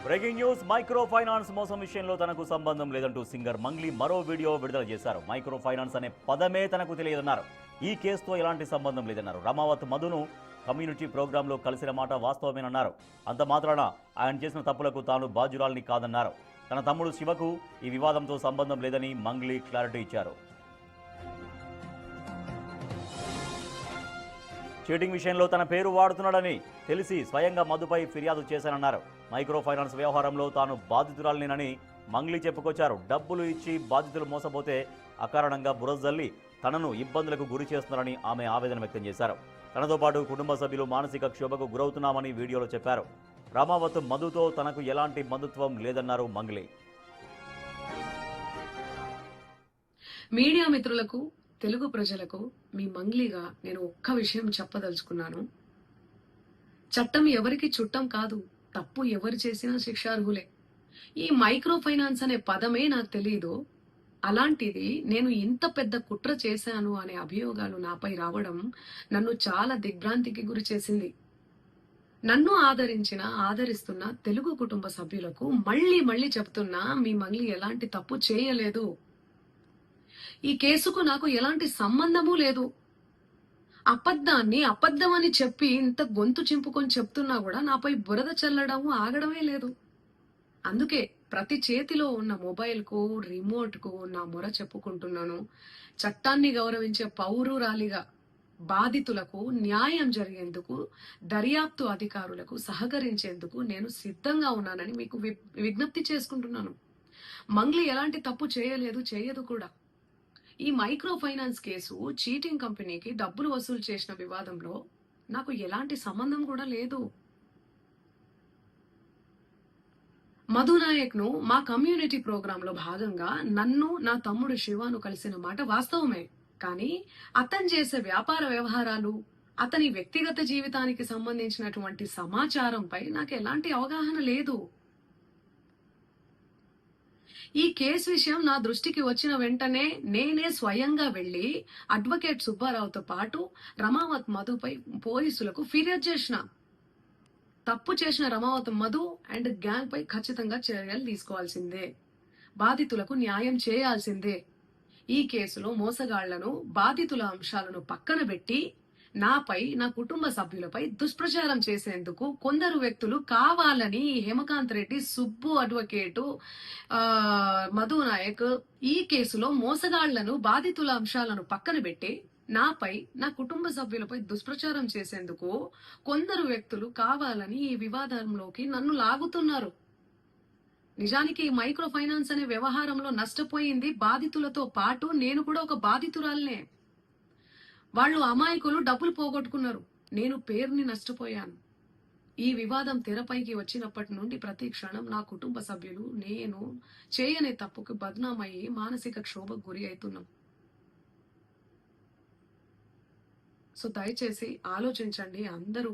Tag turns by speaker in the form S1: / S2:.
S1: Breaking news micro finance మోసం విషయంలో తనకు సంబంధం లేదంటూ సింగర్ మంగ్లీ మరో వీడియో విడుదల చేశారు. మైక్రో ఫైనాన్స్ అనే పదమే తనకు తెలియదన్నారు. ఈ కేసుతో ఎలాంటి సంబంధం లేదన్నారు. రమావత్ మధును కమ్యూనిటీ ప్రోగ్రాంలో కలిసిన మాట వాస్తవమేనన్నారు. అంత మాత్రాన ఆయన చేసిన తప్పులకు తాను బాధ్యురాలిని కాదన్నారు. తన తమ్ముడు శివకు ఈ వివాదంతో సంబంధం లేదని మంగ్లీ క్లారిటీ ఇచ్చారు. చీటింగ్ విషయంలో తన పేరు వాడుతున్నాడని తెలిసి స్వయంగా మధుపై ఫిర్యాదు చేశానన్నారు. మైక్రో ఫైనాన్స్ వ్యవహారంలో తాను బాధితురాలినేనని మంగ్లీ చెప్పుకొచ్చారు. డబ్బులు ఇచ్చి బాధితులు మోసపోతే అకారణంగా బురజల్లి తనను ఇబ్బందులకు గురి చేస్తున్నారని ఆమె ఆవేదన వ్యక్తం చేశారు. తనతో పాటు కుటుంబ సభ్యులు మానసిక క్షోభకు గురవుతున్నామని వీడియోలో చెప్పారు. రామావత్ మధుతో తనకు ఎలాంటి బంధుత్వం లేదన్నారు మంగ్లీ.
S2: మీడియా మిత్రులకు, తెలుగు ప్రజలకు మీ మంగ్లీగా నేను ఒక్క విషయం చెప్పదలుచుకున్నాను. చట్టం ఎవరికి చుట్టం కాదు. తప్పు ఎవరు చేసినా శిక్షార్హులే. ఈ మైక్రో ఫైనాన్స్ అనే పదమే నాకు తెలియదు. అలాంటిది నేను ఇంత పెద్ద కుట్ర చేశాను అనే అభియోగాలు నాపై రావడం నన్ను చాలా దిగ్భ్రాంతికి గురి చేసింది. నన్ను ఆదరిస్తున్న తెలుగు కుటుంబ సభ్యులకు మళ్ళీ చెప్తున్నా, మీ మంగ్లీ ఎలాంటి తప్పు చేయలేదు. ఈ కేసుకు నాకు ఎలాంటి సంబంధము లేదు. అబద్ధాన్ని అబద్ధమని చెప్పి ఇంత గొంతు చింపుకొని చెప్తున్నా కూడా నాపై బురద చల్లడము ఆగడమే లేదు. అందుకే ప్రతి చేతిలో ఉన్న మొబైల్కు, రిమోట్కు నా మొర చెప్పుకుంటున్నాను. చట్టాన్ని గౌరవించే పౌరురాలిగా బాధితులకు న్యాయం జరిగేందుకు, దర్యాప్తు అధికారులకు సహకరించేందుకు నేను సిద్ధంగా ఉన్నానని మీకు విజ్ఞప్తి చేసుకుంటున్నాను. మంగ్లీ ఎలాంటి తప్పు చేయలేదు, చేయదు కూడా. ఈ మైక్రో ఫైనాన్స్ కేసు చీటింగ్ కంపెనీకి డబ్బులు వసూలు చేసిన వివాదంలో నాకు ఎలాంటి సంబంధం కూడా లేదు. మధు నాయక్ ను మా కమ్యూనిటీ ప్రోగ్రామ్ లో భాగంగా నన్ను, నా తమ్ముడు శివను కలిసిన మాట వాస్తవమే. కానీ అతను చేసే వ్యాపార వ్యవహారాలు, అతని వ్యక్తిగత జీవితానికి సంబంధించినటువంటి సమాచారంపై నాకు ఎలాంటి అవగాహన లేదు. ఈ కేసు విషయం నా దృష్టికి వచ్చిన వెంటనే నేనే స్వయంగా వెళ్లి అడ్వకేట్ సుబ్బారావుతో పాటు రమావత్ మధుపై పోలీసులకు ఫిర్యాదు చేసిన. తప్పు చేసిన రమావత్ మధు అండ్ గ్యాంగ్ పై ఖచ్చితంగా చర్యలు తీసుకోవాల్సిందే. బాధితులకు న్యాయం చేయాల్సిందే. ఈ కేసులో మోసగాళ్లను, బాధితుల అంశాలను పక్కన పెట్టి నాపై, నా కుటుంబ సభ్యులపై దుష్ప్రచారం చేసేందుకు కొందరు వ్యక్తులు కావాలని హేమకాంత్ రెడ్డి, సుబ్బు అడ్వకేటు, మధు నాయక్ ఈ కేసులో మోసగాళ్లను, బాధితుల అంశాలను పక్కన పెట్టి నాపై, నా కుటుంబ సభ్యులపై దుష్ప్రచారం చేసేందుకు కొందరు వ్యక్తులు కావాలని ఈ వివాదంలోకి నన్ను లాగుతున్నారు. నిజానికి ఈ మైక్రో ఫైనాన్స్ అనే వ్యవహారంలో నష్టపోయింది బాధితులతో పాటు నేను కూడా ఒక బాధితురాలనే. వాళ్ళు అమాయకులు డబ్బులు పోగొట్టుకున్నారు. నేను పేరుని నష్టపోయాను. ఈ వివాదం తెరపైకి వచ్చినప్పటి నుండి ప్రతి క్షణం నా కుటుంబ సభ్యులు, నేను చేయని తప్పుకు బద్నామయ్యి మానసిక క్షోభకు గురి అవుతున్నాం. సో దయచేసి ఆలోచించండి అందరూ.